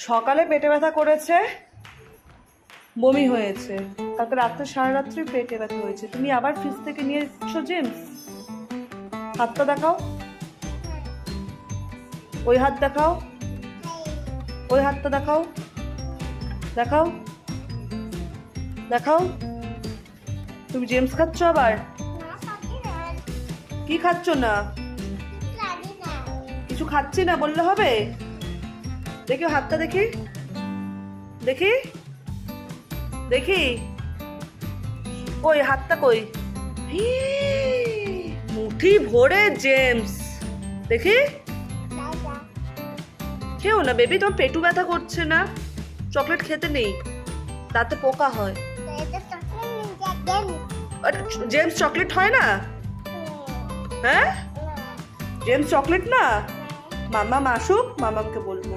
সকালে পেটে ব্যথা করেছে, বমি হয়েছে, কালকে রাত্রে সারা রাত্রি পেটে ব্যথা হয়েছে। তুমি আবার ফ্রিজ থেকে নিয়ে এসছো জেমস? হাতটা দেখাও, ওই হাত দেখাও, ওই হাতটা দেখাও, দেখাও দেখাও। তুমি জেমস খাচ্ছ আবার? কি খাচ্ছ না? কিছু খাচ্ছি না বললে হবে? দেখি হাতটা, দেখি দেখি দেখি, কই হাতটা কই? মুঠি ভরে জেমস, দেখি। খেও না বেবি, তোমার পেটু ব্যথা করছে না? চকলেট খেতে নেই, তাতে পোকা হয়। জেমস চকলেট হয় না? হ্যাঁ, জেমস চকলেট না। মামা আসুক, মামাকে বলবো।